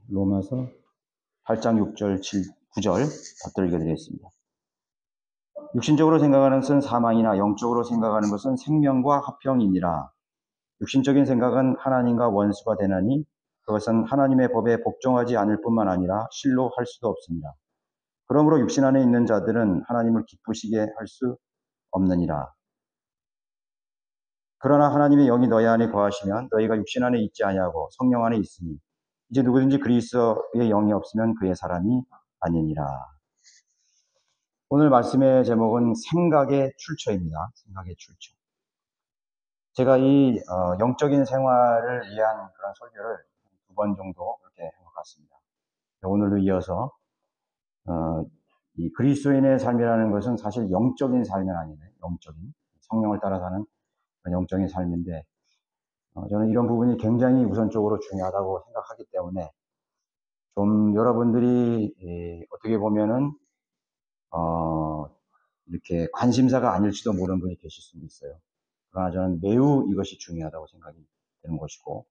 로마서 8장 6절, 9절 덧들 읽어드리겠습니다. 육신적으로 생각하는 것은 사망이나 영적으로 생각하는 것은 생명과 화평이니라. 육신적인 생각은 하나님과 원수가 되나니 그것은 하나님의 법에 복종하지 않을 뿐만 아니라 실로 할 수도 없습니다. 그러므로 육신 안에 있는 자들은 하나님을 기쁘시게 할 수 없느니라. 그러나 하나님의 영이 너희 안에 거하시면 너희가 육신 안에 있지 아니하고 성령 안에 있으니 이제 누구든지 그리스도의 영이 없으면 그의 사람이 아니니라. 오늘 말씀의 제목은 생각의 출처입니다. 생각의 출처. 제가 이 영적인 생활을 위한 그런 설교를 2번 정도 이렇게 한 것 같습니다. 오늘도 이어서 이 그리스도인의 삶이라는 것은 사실 영적인 삶은 아니에요. 영적인 성령을 따라 사는 영적인 삶인데 저는 이런 부분이 굉장히 우선적으로 중요하다고 생각하기 때문에 좀 여러분들이 어떻게 보면은 이렇게 관심사가 아닐지도 모르는 분이 계실 수도 있어요. 그러나 저는 매우 이것이 중요하다고 생각이 되는 것이고,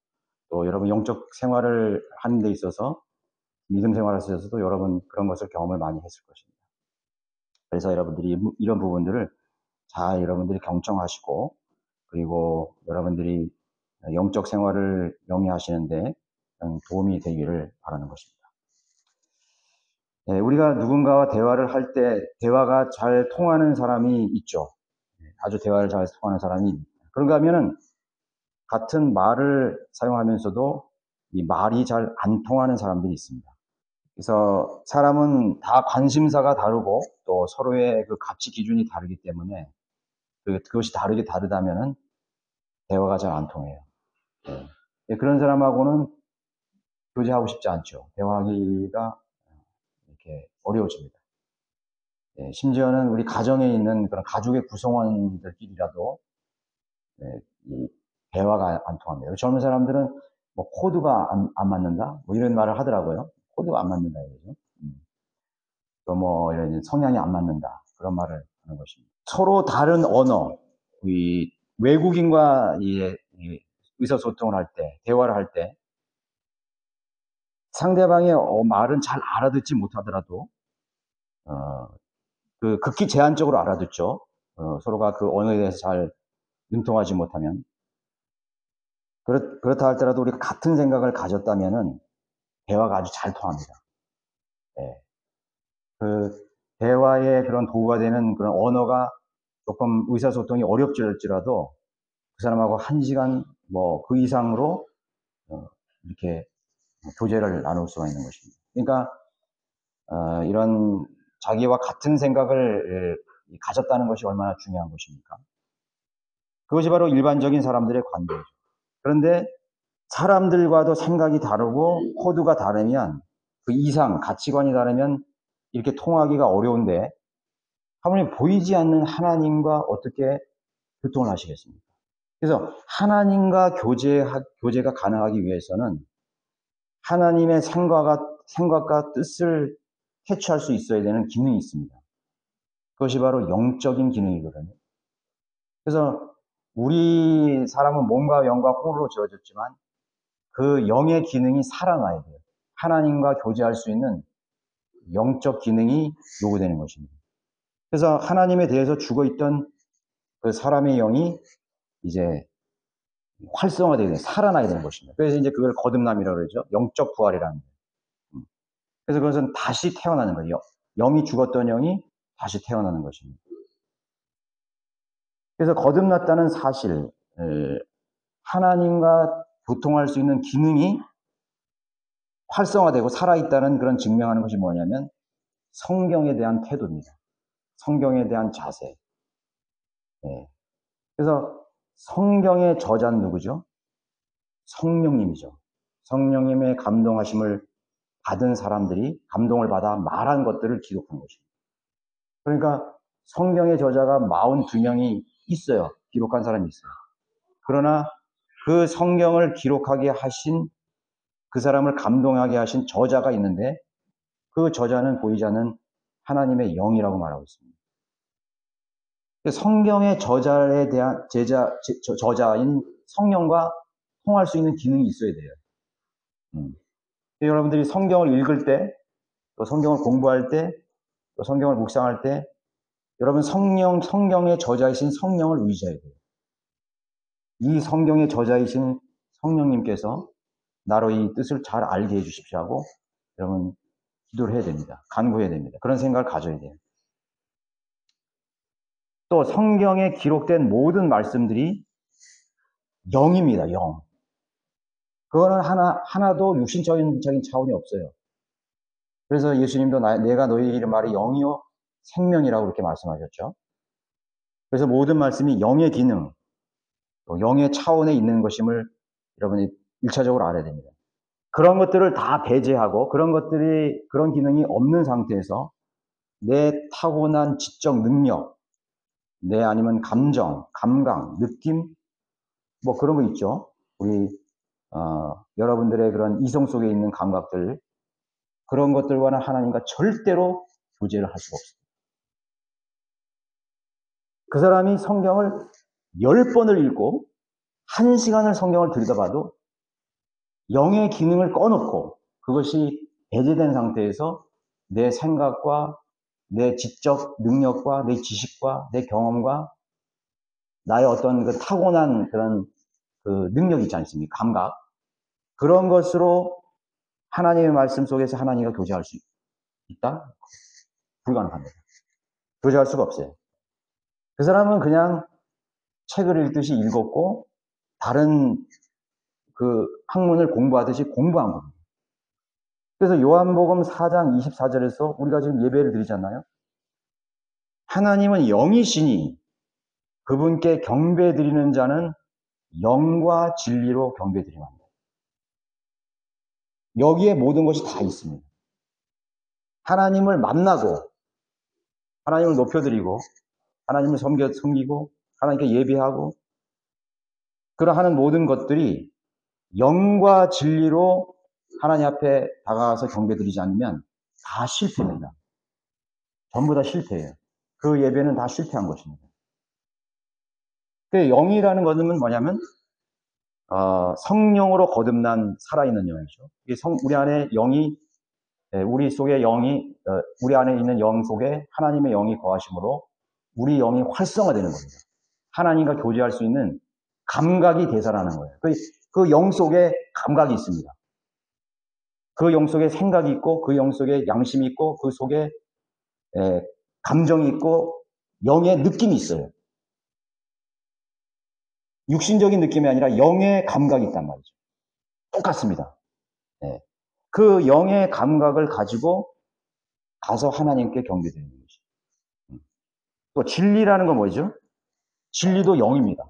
또 여러분 영적 생활을 하는 데 있어서 믿음 생활에 있어서도 여러분 그런 것을 경험을 많이 했을 것입니다. 그래서 여러분들이 이런 부분들을 잘 여러분들이 경청하시고, 그리고 여러분들이 영적 생활을 영위하시는데 도움이 되기를 바라는 것입니다. 우리가 누군가와 대화를 할 때 대화가 잘 통하는 사람이 있죠. 아주 대화를 잘 통하는 사람이. 그런가 하면은 같은 말을 사용하면서도 이 말이 잘 안 통하는 사람들이 있습니다. 그래서 사람은 다 관심사가 다르고 또 서로의 그 가치 기준이 다르기 때문에 그것이 다르다면은 대화가 잘 안 통해요. 그런 사람하고는 교제하고 싶지 않죠. 대화하기가 이렇게 어려워집니다. 심지어는 우리 가정에 있는 그런 가족의 구성원들끼리라도 이 대화가 안 통합니다. 젊은 사람들은 뭐 코드가 안 맞는다? 뭐 이런 말을 하더라고요. 코드가 안 맞는다 이거죠. 또 뭐 이런 성향이 안 맞는다. 그런 말을 하는 것입니다. 서로 다른 언어, 이 외국인과 이 의사소통을 할 때, 대화를 할 때 상대방의 말은 잘 알아듣지 못하더라도 그 극히 제한적으로 알아듣죠. 서로가 그 언어에 대해서 잘 능통하지 못하면. 그렇다 할지라도 우리가 같은 생각을 가졌다면은 대화가 아주 잘 통합니다. 예. 그 대화에 그런 도구가 되는 그런 언어가 조금 의사소통이 어렵질지라도 그 사람하고 1시간 뭐 그 이상으로 이렇게 교제를 나눌 수가 있는 것입니다. 그러니까 이런 자기와 같은 생각을 가졌다는 것이 얼마나 중요한 것입니까? 그것이 바로 일반적인 사람들의 관계죠. 그런데 사람들과도 생각이 다르고 코드가 다르면 그 이상 가치관이 다르면 이렇게 통하기가 어려운데 하물며 보이지 않는 하나님과 어떻게 교통을 하시겠습니까? 그래서 하나님과 교제가 가능하기 위해서는 하나님의 생각과 뜻을 캐치할 수 있어야 되는 기능이 있습니다. 그것이 바로 영적인 기능이거든요. 그래서 우리 사람은 몸과 영과 홀로 지어졌지만 그 영의 기능이 살아나야 돼요. 하나님과 교제할 수 있는 영적 기능이 요구되는 것입니다. 그래서 하나님에 대해서 죽어있던 그 사람의 영이 이제 활성화되게 돼요. 살아나야 되는 것입니다. 그래서 이제 그걸 거듭남이라고 그러죠. 영적 부활이라는 거예요. 그래서 그것은 다시 태어나는 거예요. 영이 죽었던 영이 다시 태어나는 것입니다. 그래서 거듭났다는 사실, 하나님과 교통할 수 있는 기능이 활성화되고 살아있다는 그런 증명하는 것이 뭐냐면 성경에 대한 태도입니다. 성경에 대한 자세. 그래서 성경의 저자는 누구죠? 성령님이죠. 성령님의 감동하심을 받은 사람들이 감동을 받아 말한 것들을 기록한 것입니다. 그러니까 성경의 저자가 42명이 있어요. 기록한 사람이 있어요. 그러나 그 성경을 기록하게 하신 그 사람을 감동하게 하신 저자가 있는데 그 저자는 보이지 않는 하나님의 영이라고 말하고 있습니다. 성경의 저자에 대한 저자인 성령과 통할 수 있는 기능이 있어야 돼요. 여러분들이 성경을 읽을 때, 또 성경을 공부할 때, 또 성경을 묵상할 때, 여러분 성경의 저자이신 성령을 의지해야 돼요. 이 성경의 저자이신 성령님께서 나로 이 뜻을 잘 알게 해주십시오 하고 여러분 기도를 해야 됩니다. 간구해야 됩니다. 그런 생각을 가져야 돼요. 또 성경에 기록된 모든 말씀들이 영입니다. 영. 그거는 하나도 육신적인 차원이 없어요. 그래서 예수님도 내가 너희에게 이른 말이 영이요 생명이라고 그렇게 말씀하셨죠. 그래서 모든 말씀이 영의 기능, 또 영의 차원에 있는 것임을 여러분이 1차적으로 알아야 됩니다. 그런 것들을 다 배제하고 그런 기능이 없는 상태에서 내 타고난 지적 능력, 내 아니면 감정, 감각, 느낌, 뭐 그런 거 있죠. 우리 여러분들의 그런 이성 속에 있는 감각들, 그런 것들과는 하나님과 절대로 교제를 할 수가 없습니다. 그 사람이 성경을 10번을 읽고 1시간을 성경을 들여다봐도 영의 기능을 꺼놓고 그것이 배제된 상태에서 내 생각과 내 지적 능력과 내 지식과 내 경험과 나의 어떤 그 타고난 그런 그 능력 있지 않습니까? 감각. 그런 것으로 하나님의 말씀 속에서 하나님과 교제할 수 있다? 불가능합니다. 교제할 수가 없어요. 그 사람은 그냥 책을 읽듯이 읽었고 다른 그 학문을 공부하듯이 공부한 겁니다. 그래서 요한복음 4장 24절에서 우리가 지금 예배를 드리잖아요. 하나님은 영이시니 그분께 경배드리는 자는 영과 진리로 경배드리면 합니다. 여기에 모든 것이 다 있습니다. 하나님을 만나고 하나님을 높여드리고 하나님을 섬기고 하나님께 예배하고 그러하는 모든 것들이 영과 진리로 하나님 앞에 다가가서 경배드리지 않으면 다 실패입니다. 전부 다 실패예요. 그 예배는 다 실패한 것입니다. 그 영이라는 것은 뭐냐면 성령으로 거듭난 살아있는 영이죠. 우리 안에 영이 우리 속에 영이 우리 안에 있는 영 속에 하나님의 영이 거하심으로 우리 영이 활성화되는 겁니다. 하나님과 교제할 수 있는 감각이 되살아나는 거예요. 그 영 속에 감각이 있습니다. 그 영 속에 생각이 있고 그 영 속에 양심이 있고 그 속에 감정이 있고 영의 느낌이 있어요. 육신적인 느낌이 아니라 영의 감각이 있단 말이죠. 똑같습니다. 네. 그 영의 감각을 가지고 가서 하나님께 경배드리는 것이죠. 또 진리라는 건 뭐죠? 진리도 영입니다.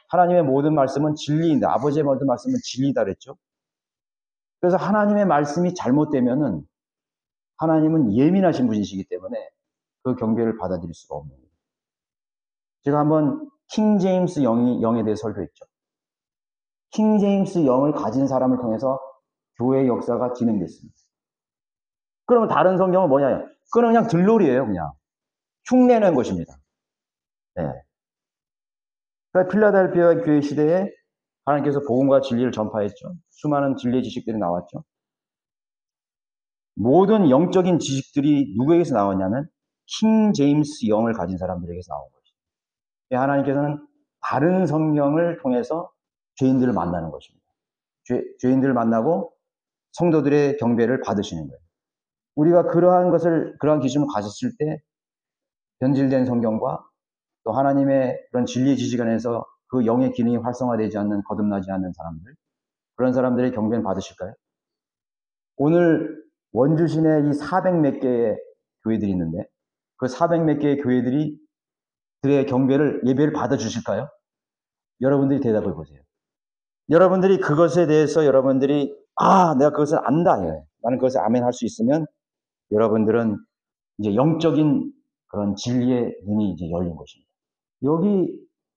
하나님의 모든 말씀은 진리인데 아버지의 모든 말씀은 진리다 그랬죠. 그래서 하나님의 말씀이 잘못되면은 하나님은 예민하신 분이시기 때문에 그 경배를 받아들일 수가 없는 거예요. 제가 한번 킹 제임스 영에 대해 설교했죠. 킹 제임스 영을 가진 사람을 통해서 교회의 역사가 진행됐습니다. 그러면 다른 성경은 뭐냐? 그건 그냥 들놀이에요, 그냥. 흉내낸 것입니다. 네. 그러니까 필라델피아 교회 시대에 하나님께서 복음과 진리를 전파했죠. 수많은 진리의 지식들이 나왔죠. 모든 영적인 지식들이 누구에게서 나왔냐면 킹 제임스 영을 가진 사람들에게서 나온 것입니다. 하나님께서는 다른 성경을 통해서 죄인들을 만나는 것입니다. 죄인들을 만나고 성도들의 경배를 받으시는 거예요. 우리가 그러한 기준을 가졌을 때 변질된 성경과 또 하나님의 그런 진리의 지식 안에서 그 영의 기능이 활성화되지 않는 거듭나지 않는 사람들, 그런 사람들의 경배는 받으실까요? 오늘 원주 시내에 이 400몇 개의 교회들이 있는데 그 400몇 개의 교회들이 그의 예배를 받아주실까요? 여러분들이 대답을 보세요. 여러분들이 그것에 대해서 여러분들이 내가 그것을 안다. 나는 그것을 아멘 할 수 있으면 여러분들은 이제 영적인 그런 진리의 눈이 이제 열린 것입니다. 여기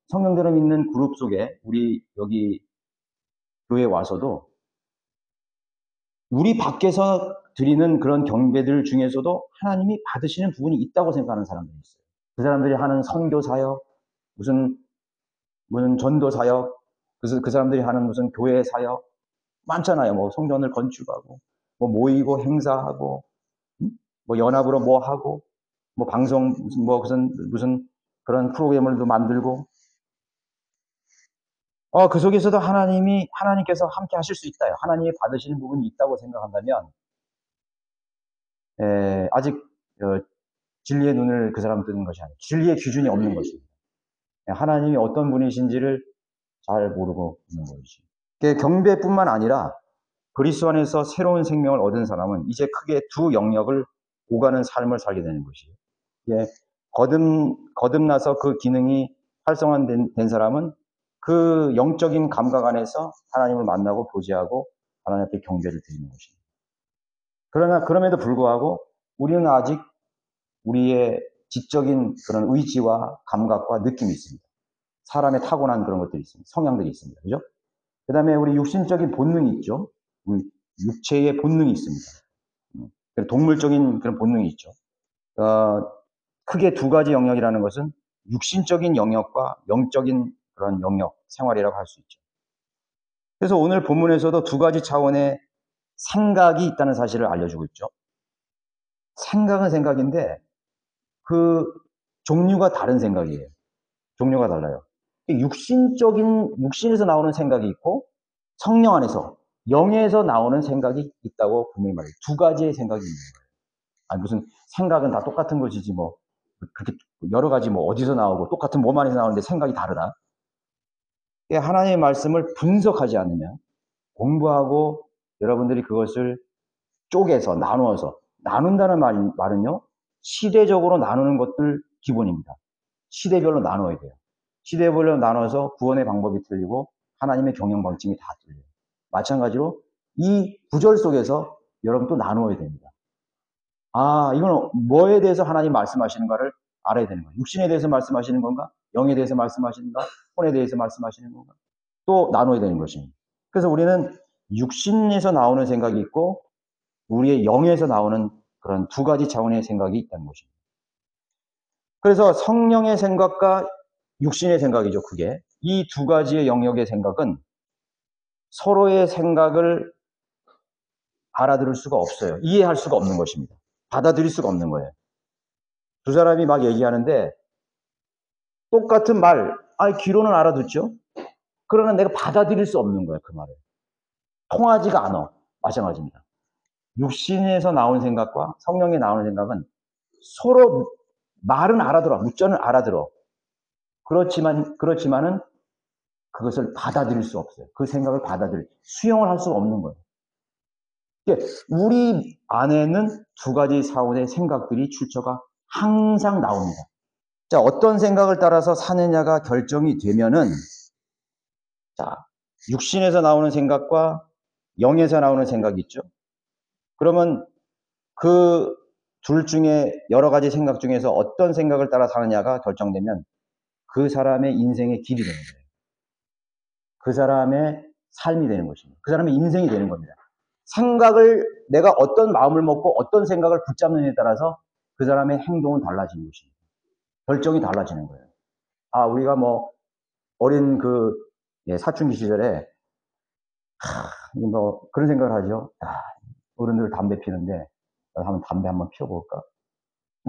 성령들을 믿는 그룹 속에 우리 여기 교회에 와서도 우리 밖에서 드리는 그런 경배들 중에서도 하나님이 받으시는 부분이 있다고 생각하는 사람들이 있어요. 그 사람들이 하는 선교 사역, 무슨 전도 사역, 그 사람들이 하는 무슨 교회 사역 많잖아요. 뭐 성전을 건축하고 뭐 모이고 행사하고, 뭐 연합으로 뭐 하고, 뭐 방송, 뭐 무슨 그런 프로그램을 또 만들고, 그 속에서도 하나님께서 함께 하실 수 있다요. 하나님이 받으시는 부분이 있다고 생각한다면, 아직, 진리의 눈을 그 사람 뜨는 것이 아니에요. 진리의 기준이 없는 것입니다. 하나님이 어떤 분이신지를 잘 모르고 있는 것이죠. 경배뿐만 아니라 그리스도 안에서 새로운 생명을 얻은 사람은 이제 크게 두 영역을 오가는 삶을 살게 되는 것이에요. 예, 거듭나서 그 기능이 활성화된 사람은 그 영적인 감각 안에서 하나님을 만나고 교제하고 하나님 앞에 경배를 드리는 것입니다. 그럼에도 불구하고 우리는 아직 우리의 지적인 그런 의지와 감각과 느낌이 있습니다. 사람의 타고난 그런 것들이 있습니다. 성향들이 있습니다. 그죠? 그 다음에 우리 육신적인 본능이 있죠. 우리 육체의 본능이 있습니다. 동물적인 그런 본능이 있죠. 크게 두 가지 영역이라는 것은 육신적인 영역과 영적인 그런 영역, 생활이라고 할 수 있죠. 그래서 오늘 본문에서도 두 가지 차원의 생각이 있다는 사실을 알려주고 있죠. 생각은 생각인데 그 종류가 다른 생각이에요. 종류가 달라요. 육신에서 나오는 생각이 있고 성령 안에서, 영에서 나오는 생각이 있다고 분명히 말해요. 두 가지의 생각이 있는 거예요. 아니, 무슨 생각은 다 똑같은 것이지 뭐 그렇게 여러 가지 뭐 어디서 나오고 똑같은 몸 안에서 나오는데 생각이 다르다. 하나님의 말씀을 분석하지 않으면, 공부하고 여러분들이 그것을 쪼개서 나누어서, 나눈다는 말은요 시대적으로 나누는 것들 기본입니다. 시대별로 나눠야 돼요. 시대별로 나눠서 구원의 방법이 틀리고 하나님의 경영 방침이 다 틀려요. 마찬가지로 이 구절 속에서 여러분 또 나누어야 됩니다. 이건 뭐에 대해서 하나님 말씀하시는가를 알아야 되는 거예요. 육신에 대해서 말씀하시는 건가? 영에 대해서 말씀하시는 건가? 혼에 대해서 말씀하시는 건가? 또 나눠야 되는 것입니다. 그래서 우리는 육신에서 나오는 생각이 있고 우리의 영에서 나오는 그런 두 가지 차원의 생각이 있다는 것입니다. 그래서 성령의 생각과 육신의 생각이죠, 그게. 이 두 가지의 영역의 생각은 서로의 생각을 알아들을 수가 없어요. 이해할 수가 없는 것입니다. 받아들일 수가 없는 거예요. 두 사람이 막 얘기하는데 똑같은 말, 귀로는 알아듣죠? 그러나 내가 받아들일 수 없는 거예요, 그 말을. 통하지가 않아. 마찬가지입니다. 육신에서 나온 생각과 성령에 나오는 생각은 서로 말은 알아들어, 묻전을 알아들어. 그렇지만은 그것을 받아들일 수 없어요. 그 생각을 수용을 할 수가 없는 거예요. 우리 안에는 두 가지 사원의 생각들이 출처가 항상 나옵니다. 자, 어떤 생각을 따라서 사느냐가 결정이 되면은, 자, 육신에서 나오는 생각과 영에서 나오는 생각이 있죠. 그러면 그 둘 중에 여러 가지 생각 중에서 어떤 생각을 따라 사느냐가 결정되면 그 사람의 인생의 길이 되는 거예요. 그 사람의 삶이 되는 것입니다. 그 사람의 인생이 되는 겁니다. 내가 어떤 마음을 먹고 어떤 생각을 붙잡느냐에 따라서 그 사람의 행동은 달라지는 것입니다. 결정이 달라지는 거예요. 우리가 뭐 어린 사춘기 시절에 뭐 그런 생각을 하죠. 어른들 담배 피는데 한번 담배 한번 피워볼까?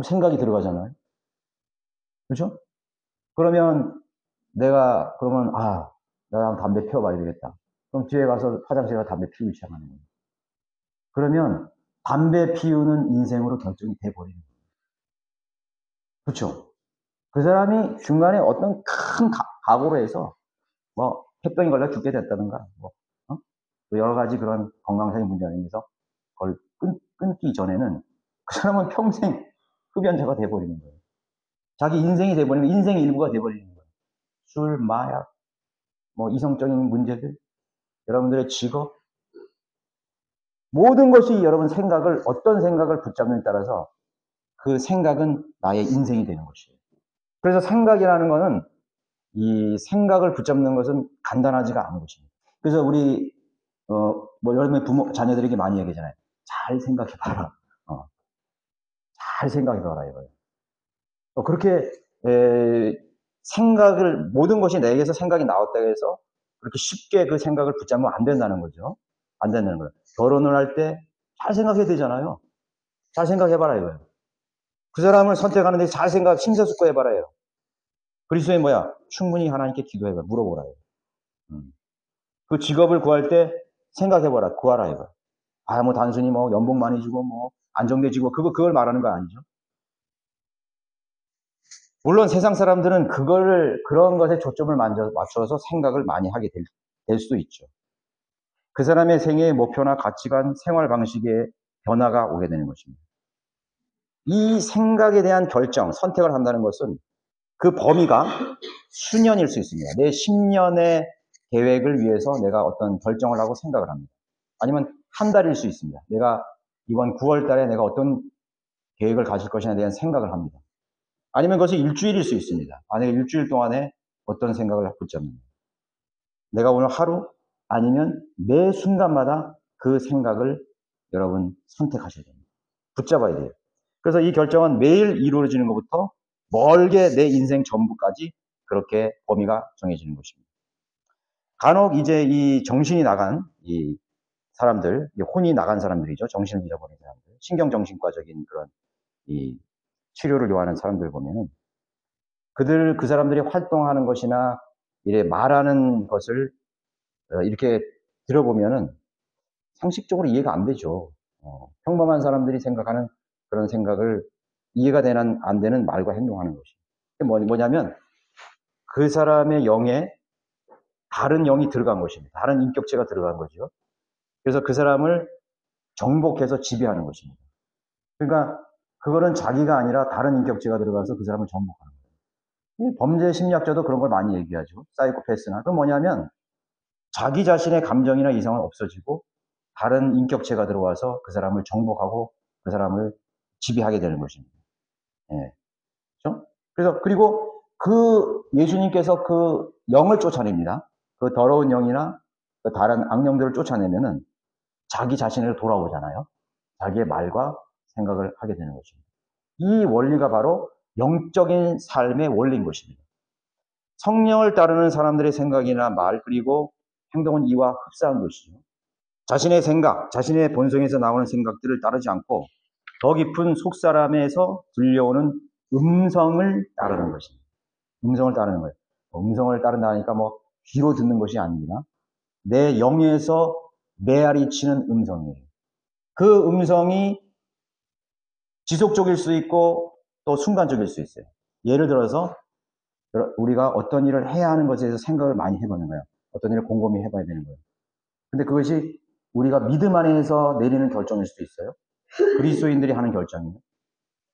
생각이 들어가잖아요. 그렇죠? 그러면 내가 한번 담배 피워봐야 되겠다. 그럼 뒤에 가서 화장실에 가서 담배 피우기 시작하는 거예요. 그러면 담배 피우는 인생으로 결정이 돼버리는 거예요. 그렇죠? 그 사람이 중간에 어떤 큰 각오로 해서 뭐 폐병이 걸려 죽게 됐다든가 여러 가지 그런 건강상의 문제가 있어서 그걸 끊기 전에는 그 사람은 평생 흡연자가 돼버리는 거예요. 자기 인생이 돼버리면 인생의 일부가 돼버리는 거예요. 술, 마약, 뭐 이성적인 문제들, 여러분들의 직업, 모든 것이 여러분 어떤 생각을 붙잡느냐에 따라서 그 생각은 나의 인생이 되는 것이에요. 그래서 생각이라는 거는 이 생각을 붙잡는 것은 간단하지가 않은 것입니다. 그래서 우리 여러분의 자녀들에게 많이 얘기하잖아요. 잘 생각해봐라. 잘 생각해봐라 이거예요. 그렇게 모든 것이 내게서 생각이 나왔다고 해서 그렇게 쉽게 그 생각을 붙잡으면 안 된다는 거죠. 안 된다는 거예요. 결혼을 할 때 잘 생각해야 되잖아요. 잘 생각해봐라 이거예요. 그 사람을 선택하는데 잘 심사숙고해봐라요. 그리스도의 뭐야? 충분히 하나님께 기도해봐. 물어보라요. 그 직업을 구할 때 생각해봐라. 구하라 이거. 뭐 단순히 뭐 연봉 많이 주고 뭐 안정돼지고 그걸 말하는 거 아니죠. 물론 세상 사람들은 그런 것에 초점을 맞춰서 생각을 많이 하게 될 수도 있죠. 그 사람의 생애의 목표나 가치관, 생활 방식에 변화가 오게 되는 것입니다. 이 생각에 대한 결정, 선택을 한다는 것은 그 범위가 수년일 수 있습니다. 내 10년의 계획을 위해서 내가 어떤 결정을 하고 생각을 합니다. 아니면 한 달일 수 있습니다. 내가 이번 9월 달에 내가 어떤 계획을 가질 것이냐에 대한 생각을 합니다. 아니면 그것이 일주일일 수 있습니다. 내가 일주일 동안에 어떤 생각을 붙잡는다. 내가 오늘 하루 아니면 매 순간마다 그 생각을 여러분 선택하셔야 됩니다. 붙잡아야 돼요. 그래서 이 결정은 매일 이루어지는 것부터 멀게 내 인생 전부까지 그렇게 범위가 정해지는 것입니다. 간혹 이제 이 정신이 나간 이 사람들, 혼이 나간 사람들이죠. 정신을 잃어버린 사람들, 신경정신과적인 그런 이 치료를 요하는 사람들 보면은 그 사람들이 활동하는 것이나 이래 말하는 것을 이렇게 들어보면은 상식적으로 이해가 안 되죠. 평범한 사람들이 생각하는 그런 생각을 이해가 안 되는 말과 행동하는 것이. 뭐냐면 그 사람의 영에 다른 영이 들어간 것입니다. 다른 인격체가 들어간 거죠. 그래서 그 사람을 정복해서 지배하는 것입니다. 그러니까 그거는 자기가 아니라 다른 인격체가 들어가서 그 사람을 정복하는 거예요. 범죄 심리학자도 그런 걸 많이 얘기하죠. 사이코패스나. 그건 뭐냐면 자기 자신의 감정이나 이성은 없어지고 다른 인격체가 들어와서 그 사람을 정복하고 그 사람을 지배하게 되는 것입니다. 예. 그렇죠? 그리고 예수님께서 그 영을 쫓아냅니다. 그 더러운 영이나 그 다른 악령들을 쫓아내면은 자기 자신으로 돌아오잖아요. 자기의 말과 생각을 하게 되는 것입니다. 이 원리가 바로 영적인 삶의 원리인 것입니다. 성령을 따르는 사람들의 생각이나 말 그리고 행동은 이와 흡사한 것이죠. 자신의 생각, 자신의 본성에서 나오는 생각들을 따르지 않고 더 깊은 속사람에서 들려오는 음성을 따르는 것입니다. 음성을 따르는 거예요. 음성을 따른다니까 귀로 듣는 것이 아닙니다. 내 영에서 메아리 치는 음성이에요. 그 음성이 지속적일 수 있고 또 순간적일 수 있어요. 예를 들어서 우리가 어떤 일을 해야 하는 것에 대해서 생각을 많이 해보는 거예요. 어떤 일을 곰곰이 해봐야 되는 거예요. 근데 그것이 우리가 믿음 안에서 내리는 결정일 수도 있어요. 그리스도인들이 하는 결정이에요.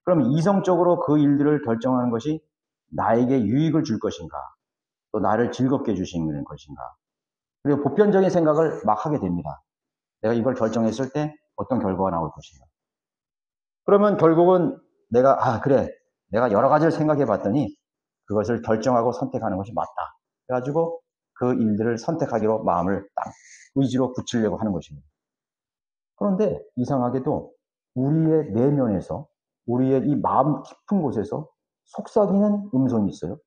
그럼 이성적으로 그 일들을 결정하는 것이 나에게 유익을 줄 것인가, 또 나를 즐겁게 해주시는 것인가. 그리고 보편적인 생각을 막 하게 됩니다. 내가 이걸 결정했을 때 어떤 결과가 나올 것인가. 그러면 결국은 그래. 내가 여러 가지를 생각해 봤더니 그것을 결정하고 선택하는 것이 맞다. 그래가지고 그 일들을 선택하기로 마음을 딱 의지로 붙이려고 하는 것입니다. 그런데 이상하게도 우리의 내면에서 우리의 이 마음 깊은 곳에서 속삭이는 음성이 있어요.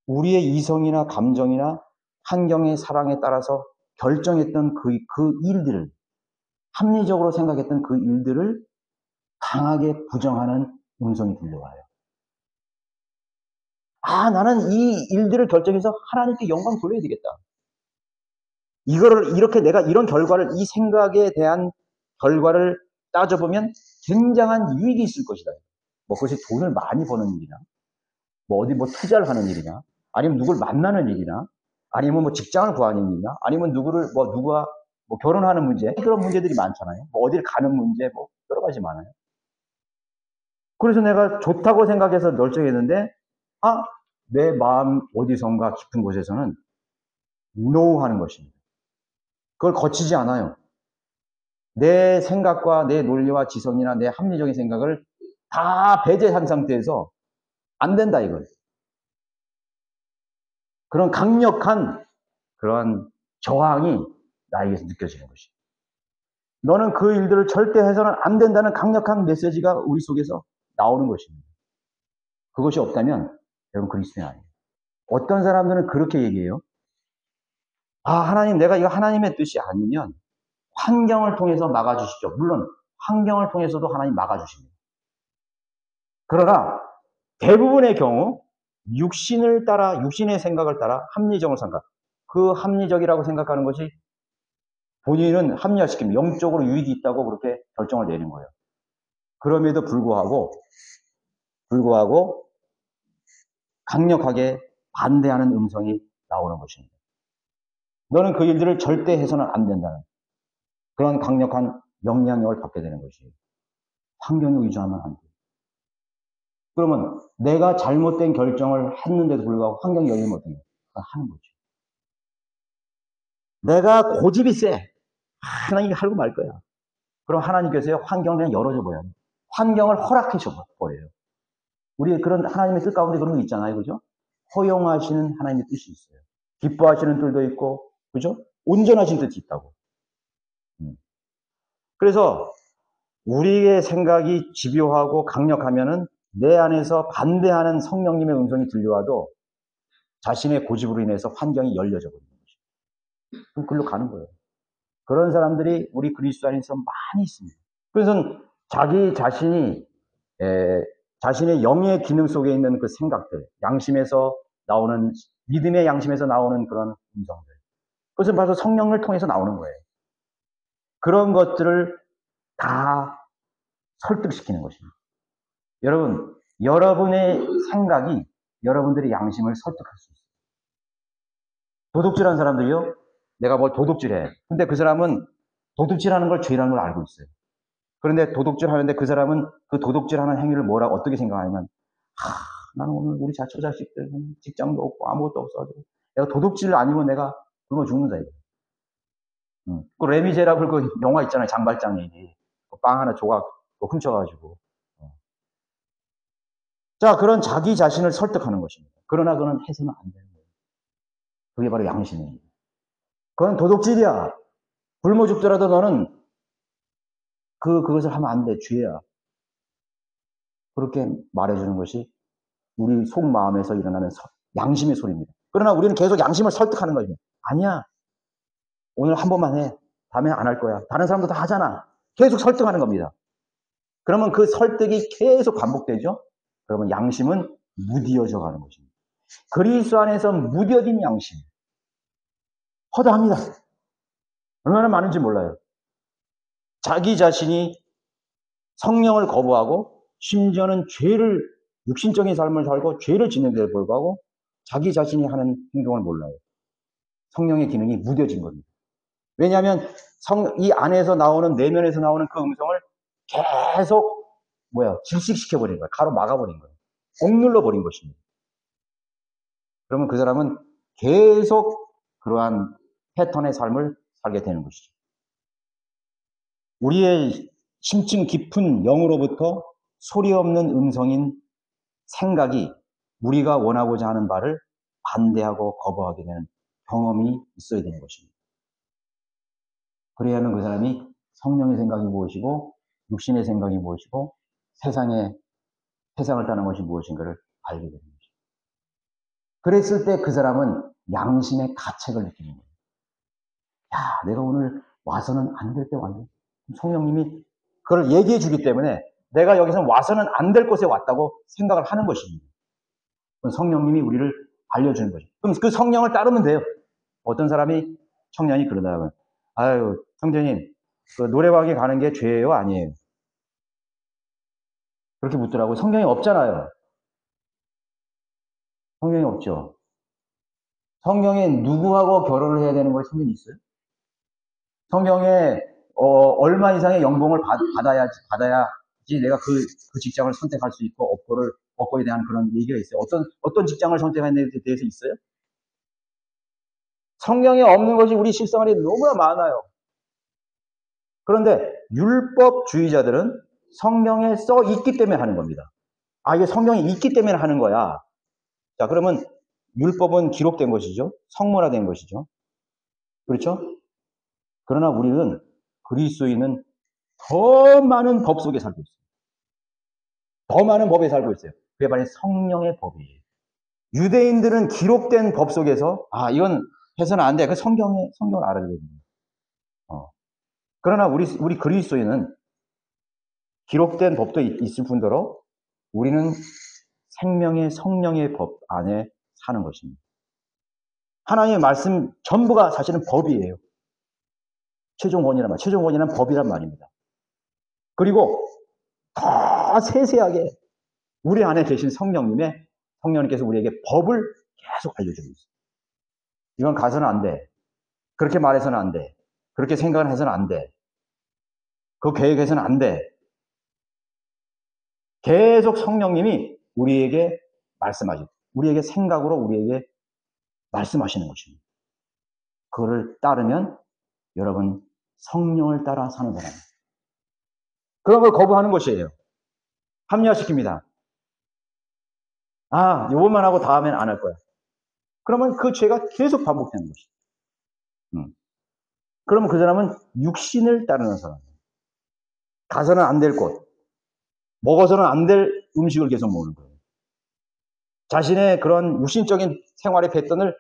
우리의 이성이나 감정이나 환경의 사랑에 따라서 결정했던 그 일들을 합리적으로 생각했던 그 일들을 강하게 부정하는 음성이 들려와요. 나는 이 일들을 결정해서 하나님께 영광 돌려야 되겠다. 이거를 이렇게 내가 이런 결과를 이 생각에 대한 결과를 따져보면 굉장한 유익이 있을 것이다. 그것이 돈을 많이 버는 일이나 어디 투자를 하는 일이나 아니면 누굴 만나는 일이나 아니면 직장을 구하는 일이나 아니면 누가 결혼하는 문제 그런 문제들이 많잖아요. 어딜 가는 문제 여러 가지 많아요. 그래서 내가 좋다고 생각해서 결정했는데 내 마음 어디선가 깊은 곳에서는 no 하는 것입니다. 그걸 거치지 않아요. 내 생각과 내 논리와 지성이나 내 합리적인 생각을 다 배제한 상태에서 안 된다 이거예요. 그런 강력한 그런 저항이 나에게서 느껴지는 것이에요. 너는 그 일들을 절대 해서는 안 된다는 강력한 메시지가 우리 속에서 나오는 것입니다. 그것이 없다면 여러분 그리스도인 아니에요. 어떤 사람들은 그렇게 얘기해요. 하나님 내가 이거 하나님의 뜻이 아니면 환경을 통해서 막아주시죠. 물론 환경을 통해서도 하나님 막아주십니다. 그러나 대부분의 경우 육신의 생각을 따라 합리적으로 생각. 그 합리적이라고 생각하는 것이 본인은 합리화시킵니다. 영적으로 유익이 있다고 그렇게 결정을 내는 거예요. 그럼에도 불구하고 강력하게 반대하는 음성이 나오는 것입니다. 너는 그 일들을 절대 해서는 안 된다는 그런 강력한 영향력을 받게 되는 것이에요. 환경에 의존하면 안 돼요. 그러면 내가 잘못된 결정을 했는데도 불구하고 환경이 열리면 어떻게 해요? 하는 거죠. 내가 고집이 세. 하나님이 하고 말 거야. 그럼 하나님께서 환경을 그냥 열어줘 버려요. 환경을 허락해 줘 버려요. 우리 그런 하나님의 뜻 가운데 그런 거 있잖아요. 그죠? 허용하시는 하나님의 뜻이 있어요. 기뻐하시는 뜻도 있고, 그죠? 온전하신 뜻이 있다고. 그래서 우리의 생각이 집요하고 강력하면은 내 안에서 반대하는 성령님의 음성이 들려와도 자신의 고집으로 인해서 환경이 열려져 버리는 거죠. 그럼 글로 가는 거예요. 그런 사람들이 우리 그리스도 안에서 많이 있습니다. 그래서 자기 자신이 자신의 영의 기능 속에 있는 그 생각들, 양심에서 나오는 믿음의 양심에서 나오는 그런 음성들, 그것은 바로 성령을 통해서 나오는 거예요. 그런 것들을 다 설득시키는 것입니다. 여러분, 여러분의 생각이 여러분들의 양심을 설득할 수 있어요. 도둑질하는 사람들이요, 내가 뭘 도둑질해. 근데 그 사람은 도둑질하는 걸 죄라는 걸 알고 있어요. 그런데 도둑질하는데 그 사람은 그 도둑질하는 행위를 뭐라고 어떻게 생각하냐면, 나는 오늘 우리 처자식들 직장도 없고 아무것도 없어가지고 내가 도둑질 아니면 내가 굶어 죽는다 이거. 그 레미제라블 그 영화 있잖아요. 장발장 얘기. 빵 하나 조각 훔쳐가지고. 자, 그런 자기 자신을 설득하는 것입니다. 그러나 그건 해서는 안 되는 거예요. 그게 바로 양심입니다. 그건 도둑질이야. 굶어 죽더라도 너는 그것을 하면 안 돼. 죄야. 그렇게 말해주는 것이 우리 속마음에서 일어나는 양심의 소리입니다. 그러나 우리는 계속 양심을 설득하는 거예요. 아니야. 오늘 한 번만 해. 다음에 안 할 거야. 다른 사람도 다 하잖아. 계속 설득하는 겁니다. 그러면 그 설득이 계속 반복되죠? 그러면 양심은 무디어져 가는 것입니다. 그리스도 안에서 무뎌진 양심. 허다합니다. 얼마나 많은지 몰라요. 자기 자신이 성령을 거부하고 심지어는 육신적인 삶을 살고 죄를 짓는데도 불구하고 자기 자신이 하는 행동을 몰라요. 성령의 기능이 무뎌진 겁니다. 왜냐하면 이 안에서 나오는 내면에서 나오는 그 음성을 계속 질식시켜버린 거예요. 가로막아버린 거예요. 억눌러버린 것입니다. 그러면 그 사람은 계속 그러한 패턴의 삶을 살게 되는 것이죠. 우리의 심층 깊은 영으로부터 소리 없는 음성인 생각이 우리가 원하고자 하는 바를 반대하고 거부하게 되는 경험이 있어야 되는 것입니다. 그래야만 그 사람이 성령의 생각이 무엇이고 육신의 생각이 무엇이고 세상을 따르는 것이 무엇인가를 알게 되는 것입니다. 그랬을 때 그 사람은 양심의 가책을 느끼는 거예요. 야, 내가 오늘 와서는 안 될 때 왔네. 성령님이 그걸 얘기해 주기 때문에 내가 여기서 와서는 안 될 곳에 왔다고 생각을 하는 것입니다. 성령님이 우리를 알려주는 거죠. 그럼 그 성령을 따르면 돼요. 어떤 사람이 청년이 그러다가 아유, 형제님, 그 노래방에 가는 게 죄예요? 아니에요? 그렇게 묻더라고요. 성경이 없잖아요. 성경이 없죠. 성경에 누구하고 결혼을 해야 되는 걸 성경이 있어요? 성경에 얼마 이상의 연봉을 받아야지 내가 그 직장을 선택할 수 있고 업고에 대한 그런 얘기가 있어요. 어떤 직장을 선택하는 데 대해서 있어요? 성경에 없는 것이 우리 실생활에 너무나 많아요. 그런데 율법주의자들은 성경에 써 있기 때문에 하는 겁니다. 이게 성경에 있기 때문에 하는 거야. 자, 그러면 율법은 기록된 것이죠. 성문화된 것이죠. 그렇죠? 그러나 우리는 그리스도인은 더 많은 법 속에 살고 있어요. 더 많은 법에 살고 있어요. 그게 바로 성령의 법이에요. 유대인들은 기록된 법 속에서 이건 해서는 안 돼. 그 성경을 알아야 됩니다. 그러나 우리 그리스도인은 기록된 법도 있을 뿐더러 우리는 생명의 성령의 법 안에 사는 것입니다. 하나님의 말씀 전부가 사실은 법이에요. 최종원이란 법이란 말입니다. 그리고 더 세세하게 우리 안에 계신 성령님께서 우리에게 법을 계속 알려주고 있어요. 이건 가서는 안 돼. 그렇게 말해서는 안 돼. 그렇게 생각을 해서는 안 돼. 그 계획해서는 안 돼. 계속 성령님이 우리에게 말씀하시고, 우리에게 생각으로 우리에게 말씀하시는 것입니다. 그거를 따르면 여러분 성령을 따라 사는 사람입니다. 그런 걸 거부하는 것이에요. 합리화시킵니다. 아, 요것만 하고 다음엔 안 할 거야. 그러면 그 죄가 계속 반복되는 것이죠. 그러면 그 사람은 육신을 따르는 사람이에요. 가서는 안 될 곳, 먹어서는 안 될 음식을 계속 먹는 거예요. 자신의 그런 육신적인 생활의 패턴을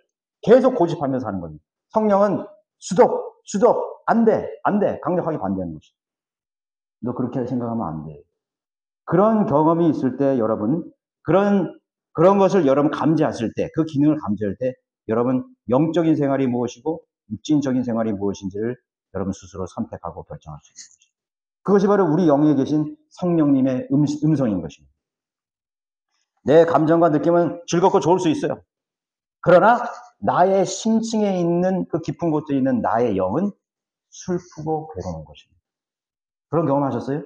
계속 고집하면서 하는 겁니다. 성령은 수독, 안 돼, 강력하게 반대하는 것이죠. 너 그렇게 생각하면 안 돼. 그런 경험이 있을 때 여러분, 그런 것을 여러분 감지했을 때, 그 기능을 감지할 때 여러분 영적인 생활이 무엇이고 육신적인 생활이 무엇인지를 여러분 스스로 선택하고 결정할 수 있는 거죠. 그것이 바로 우리 영에 계신 성령님의 음성인 것입니다. 내 감정과 느낌은 즐겁고 좋을 수 있어요. 그러나 나의 심층에 있는 그 깊은 곳에 있는 나의 영은 슬프고 괴로운 것입니다. 그런 경험하셨어요?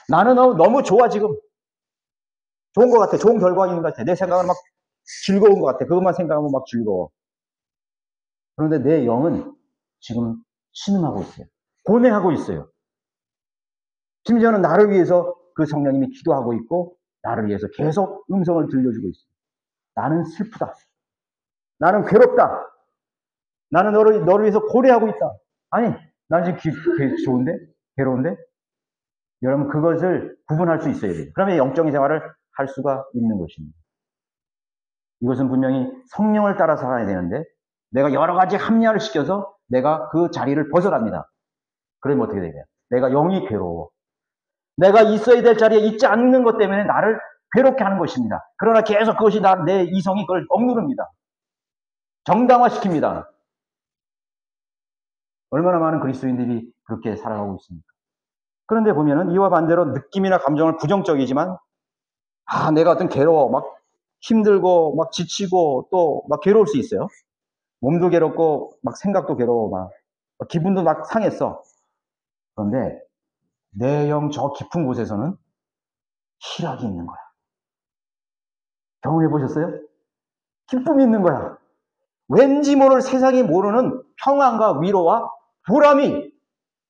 나는 너무 좋아 지금. 좋은 것 같아. 좋은 결과가 있는 것 같아. 내 생각은 막 즐거운 것 같아. 그것만 생각하면 막 즐거워. 그런데 내 영은 지금 신음하고 있어요. 고뇌하고 있어요. 심지어는 나를 위해서 그 성령님이 기도하고 있고 나를 위해서 계속 음성을 들려주고 있어요. 나는 슬프다. 나는 괴롭다. 나는 너를 위해서 고뇌하고 있다. 아니, 난 지금 좋은데? 괴로운데? 여러분 그것을 구분할 수 있어야 돼요. 그러면 영적인 생활을 할 수가 있는 것입니다. 이것은 분명히 성령을 따라 살아야 되는데 내가 여러 가지 합리화를 시켜서 내가 그 자리를 벗어납니다. 그러면 어떻게 되냐? 내가 영이 괴로워. 내가 있어야 될 자리에 있지 않는 것 때문에 나를 괴롭게 하는 것입니다. 그러나 계속 그것이 내 이성이 그걸 억누릅니다. 정당화시킵니다. 얼마나 많은 그리스도인들이 그렇게 살아가고 있습니까? 그런데 보면은 이와 반대로 느낌이나 감정은 부정적이지만 내가 어떤 괴로워, 막 힘들고 막 지치고 또 막 괴로울 수 있어요. 몸도 괴롭고 막 생각도 괴로워 막 기분도 막 상했어. 그런데 내 영 저 깊은 곳에서는 희락이 있는 거야. 경험해 보셨어요? 기쁨이 있는 거야. 왠지 모를 세상이 모르는 평안과 위로와 보람이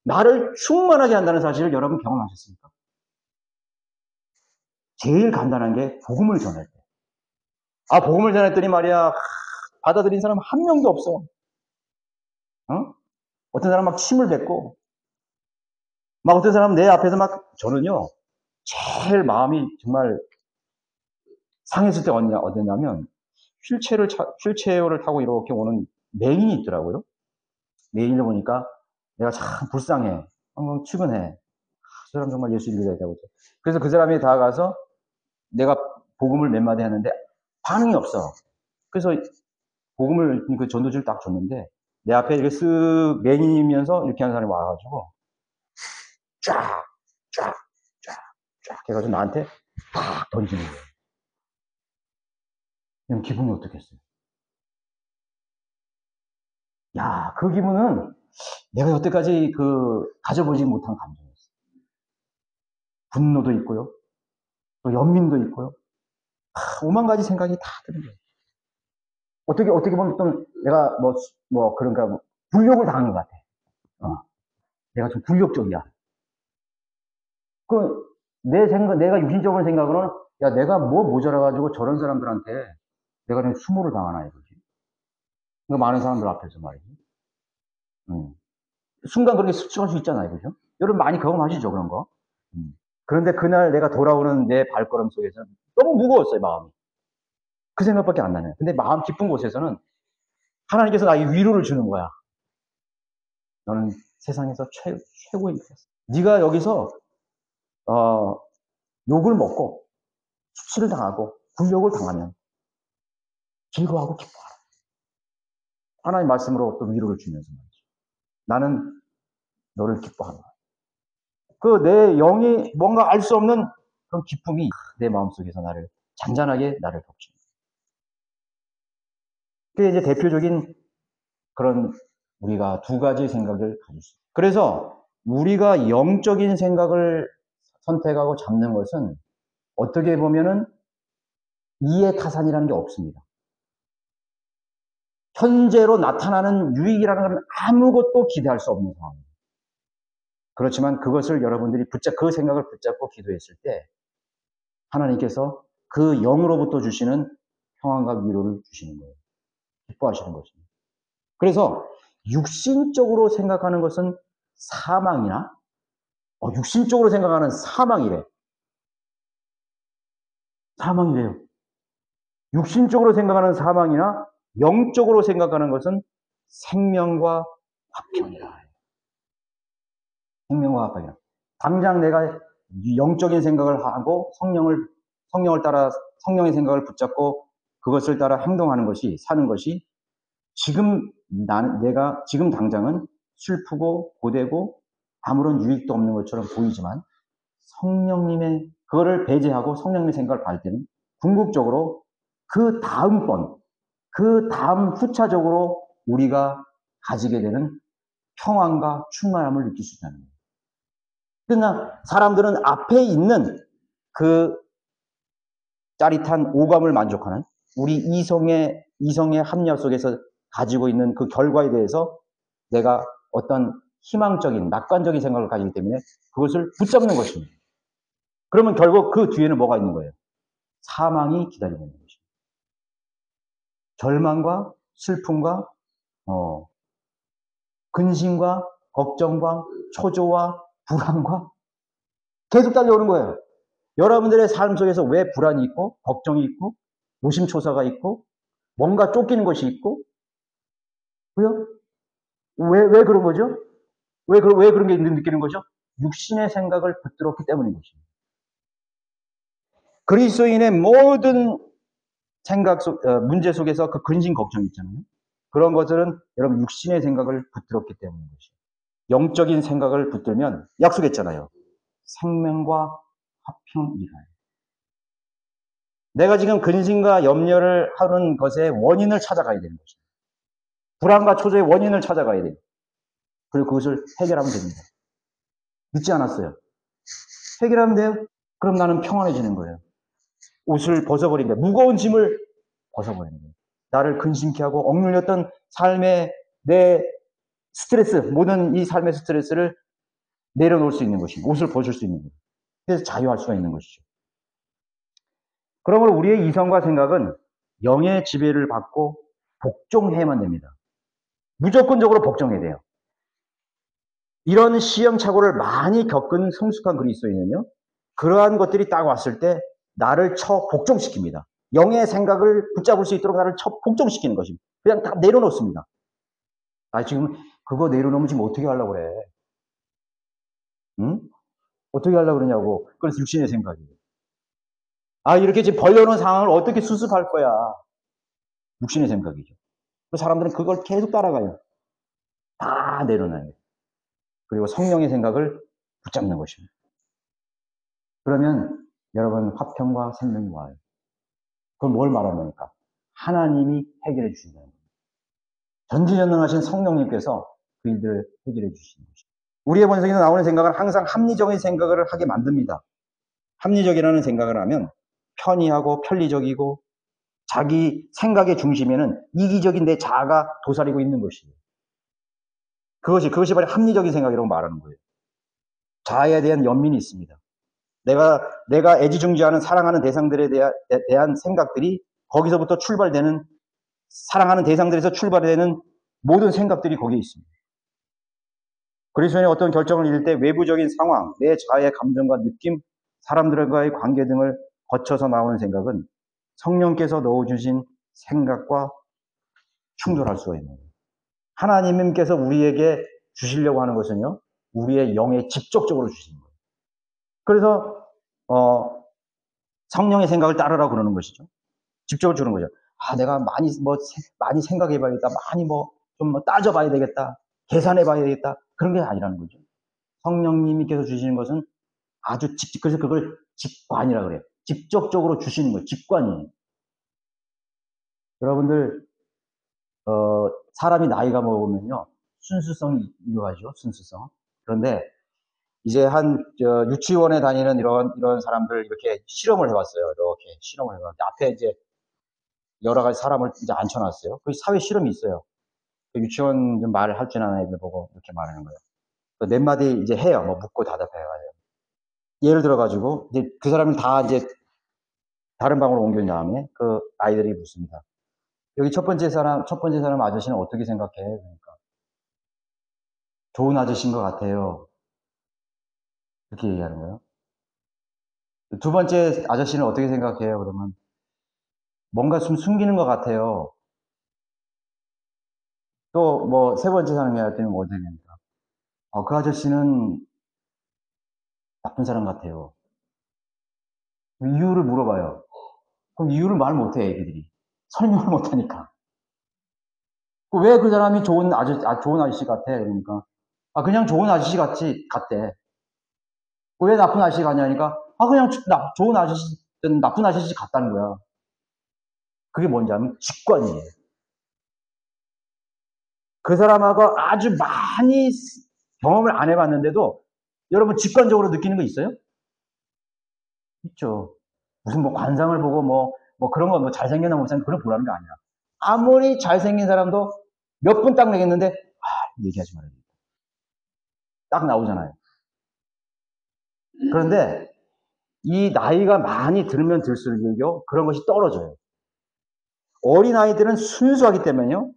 나를 충만하게 한다는 사실을 여러분 경험하셨습니까? 제일 간단한 게 복음을 전할 때. 복음을 전했더니 말이야, 받아들인 사람 한 명도 없어. 어떤 사람 막 침을 뱉고, 막 어떤 사람은 내 앞에서 저는요, 제일 마음이 정말 상했을 때 어땠냐면, 휠체어를 타고 이렇게 오는 메인이 있더라고요. 메인을 보니까 내가 참 불쌍해. 한번 출근해. 그 사람 정말 예수 믿어야 되고. 그래서 그 사람이 다가가서 내가 복음을 몇 마디 하는데 반응이 없어. 그래서 복음을 그 전도지를 딱 줬는데 내 앞에 이렇게 쓱 메인이면서 이렇게 하는 사람이 와가지고 쫙 해가지고 나한테 딱 던지는 거예요. 그럼 기분이 어떻겠어요? 야, 그 기분은 내가 여태까지 가져보지 못한 감정이었어요. 분노도 있고요. 또 연민도 있고요. 오만 가지 생각이 다 드는 거예요. 어떻게 보면 좀 내가 그런가, 굴욕을 당한 것 같아. 내가 좀 굴욕적이야. 내가 육신적인 생각으로는, 야, 내가 뭐 모자라가지고 저런 사람들한테 내가 그냥 수모를 당하나 이거지. 많은 사람들 앞에서 말이지. 순간 그렇게 습득할 수 있잖아요. 그죠? 여러분 많이 경험하시죠, 그런 거? 그런데 그날 내가 돌아오는 내 발걸음 속에서는 너무 무거웠어요, 마음이. 그 생각밖에 안 나네요. 근데 마음 깊은 곳에서는 하나님께서 나에게 위로를 주는 거야. 너는 세상에서 최고의 일이었어. 네가 여기서 욕을 먹고 수치를 당하고 굴욕을 당하면 즐거워하고 기뻐하라. 하나님 말씀으로 또 위로를 주면서 말이죠. 나는 너를 기뻐한다. 그 내 영이 뭔가 알 수 없는 그런 기쁨이 내 마음속에서 나를 잔잔하게 나를 덮칩니다. 그게 이제 대표적인 그런 우리가 두 가지 생각을 가질 수 있어요. 그래서 우리가 영적인 생각을 선택하고 잡는 것은 어떻게 보면은 이해타산이라는 게 없습니다. 현재로 나타나는 유익이라는 건 아무것도 기대할 수 없는 상황입니다. 그렇지만 그것을 여러분들이 그 생각을 붙잡고 기도했을 때 하나님께서 그 영으로부터 주시는 평안과 위로를 주시는 거예요. 기뻐하시는 것입니다. 그래서 육신적으로 생각하는 것은 사망이나 육신적으로 생각하는 사망이래. 사망이래요. 육신적으로 생각하는 사망이나 영적으로 생각하는 것은 생명과 화평이라. 생명과 화평이라. 당장 내가 영적인 생각을 하고 성령을 따라 성령의 생각을 붙잡고 그것을 따라 행동하는 것이 사는 것이 내가 지금 당장은 슬프고 고되고 아무런 유익도 없는 것처럼 보이지만 성령님의 그거를 배제하고 성령님의 생각을 받을 때는 궁극적으로 그 다음번 그 다음 후차적으로 우리가 가지게 되는 평안과 충만함을 느낄 수 있다는 거예요. 그러나 사람들은 앞에 있는 그 짜릿한 오감을 만족하는 우리 이성의 합리화 속에서 가지고 있는 그 결과에 대해서 내가 어떤 희망적인 낙관적인 생각을 가지기 때문에 그것을 붙잡는 것입니다. 그러면 결국 그 뒤에는 뭐가 있는 거예요? 사망이 기다리고 있는 것입니다. 절망과 슬픔과 근심과 걱정과 초조와 불안과 계속 달려오는 거예요. 여러분들의 삶 속에서 왜 불안이 있고 걱정이 있고 노심초사가 있고 뭔가 쫓기는 것이 있고 왜요? 왜 그런 거죠? 왜 그런 게 느끼는 거죠? 육신의 생각을 붙들었기 때문인 것입니다. 그리스도인의 모든 문제 속에서 그 근심 걱정이 있잖아요. 그런 것들은 여러분 육신의 생각을 붙들었기 때문인 것이에요. 영적인 생각을 붙들면 약속했잖아요. 생명과 화평이라. 내가 지금 근심과 염려를 하는 것의 원인을 찾아가야 되는 것입니다. 불안과 초조의 원인을 찾아가야 돼요. 그리고 그것을 해결하면 됩니다. 믿지 않았어요. 해결하면 돼요? 그럼 나는 평안해지는 거예요. 옷을 벗어버린다. 무거운 짐을 벗어버리는 거예요. 나를 근심케 하고 억눌렸던 삶의 내 스트레스, 모든 이 삶의 스트레스를 내려놓을 수 있는 것입니다. 옷을 벗을 수 있는 거예요. 그래서 자유할 수가 있는 것이죠. 그러므로 우리의 이성과 생각은 영의 지배를 받고 복종해야만 됩니다. 무조건적으로 복종해야 돼요. 이런 시행착오를 많이 겪은 성숙한 그리스도인은요, 그러한 것들이 딱 왔을 때 나를 복종시킵니다. 영의 생각을 붙잡을 수 있도록 나를 복종시키는 것입니다. 그냥 다 내려놓습니다. 지금 그거 내려놓으면 지금 어떻게 하려고 그래? 응? 어떻게 하려고 그러냐고. 그래서 육신의 생각이에요. 이렇게 지금 벌려놓은 상황을 어떻게 수습할 거야? 육신의 생각이죠. 그 사람들은 그걸 계속 따라가요. 다 내려놔요. 그리고 성령의 생각을 붙잡는 것입니다. 그러면 여러분 화평과 생명이 와요. 그건 뭘 말하는 겁니까? 하나님이 해결해 주신다는 거예요. 전지전능하신 성령님께서 그 일들을 해결해 주시는 것입니다. 우리의 본성에서 나오는 생각은 항상 합리적인 생각을 하게 만듭니다. 합리적이라는 생각을 하면 편의하고 편리적이고 자기 생각의 중심에는 이기적인 내 자아가 도사리고 있는 것이에요. 그것이 바로 합리적인 생각이라고 말하는 거예요. 자아에 대한 연민이 있습니다. 내가 애지중지하는 사랑하는 대상들에 대한 생각들이 거기서부터 출발되는 사랑하는 대상들에서 출발되는 모든 생각들이 거기에 있습니다. 그리스도인이 어떤 결정을 이룰 때 외부적인 상황, 내 자아의 감정과 느낌, 사람들과의 관계 등을 거쳐서 나오는 생각은 성령께서 넣어주신 생각과 충돌할 수가 있는 거예요. 하나님께서 우리에게 주시려고 하는 것은요, 우리의 영에 직접적으로 주시는 거예요. 그래서 성령의 생각을 따르라고 그러는 것이죠. 직접적으로 주는 거죠. 내가 많이 생각해봐야겠다. 많이 좀 따져봐야 되겠다. 계산해봐야 되겠다. 그런 게 아니라는 거죠. 성령님께서 주시는 것은 그래서 그걸 직관이라 그래요. 직접적으로 주시는 거예요. 직관이에요. 여러분들, 사람이 나이가 먹으면요, 순수성이 유효하죠. 순수성. 그런데 이제 유치원에 다니는 이런 사람들 이렇게 실험을 해봤어요. 이렇게 실험을 해봤는데 앞에 이제 여러 가지 사람을 이제 앉혀놨어요. 그 사회 실험이 있어요. 그 유치원 좀 말을 할 줄 아는 애들 보고 이렇게 말하는 거예요. 몇 마디 이제 해요. 묻고 대답해요. 예를 들어가지고, 이제 그 사람을 다 이제 다른 방으로 옮긴 다음에 그 아이들이 묻습니다. 여기 첫 번째 사람 아저씨는 어떻게 생각해? 그러니까, 좋은 아저씨인 것 같아요. 이렇게 얘기하는 거예요. 두 번째 아저씨는 어떻게 생각해요? 그러면, 뭔가 좀 숨기는 것 같아요. 또 세 번째 사람이 할 때는 어떻게 됩니까? 그 아저씨는 나쁜 사람 같아요. 이유를 물어봐요. 그럼 이유를 말 못해, 애기들이. 설명을 못하니까. 왜 그 사람이 좋은 아저씨 같아? 그러니까. 그냥 좋은 아저씨 같대. 왜 나쁜 아저씨 같냐니까, 그냥 좋은 아저씨, 나쁜 아저씨 같다는 거야. 그게 뭔지 아면 직관이에요. 그 사람하고 아주 많이 경험을 안 해봤는데도 여러분 직관적으로 느끼는 거 있어요? 있죠. 무슨 관상을 보고 그런 거 잘생겼나 못생겼나 그런 보라는 게 아니야. 아무리 잘생긴 사람도 몇 분 딱 내겠는데, 얘기하지 말아야 돼. 딱 나오잖아요. 그런데 이 나이가 많이 들면 들수록요, 그런 것이 떨어져요. 어린아이들은 순수하기 때문에요,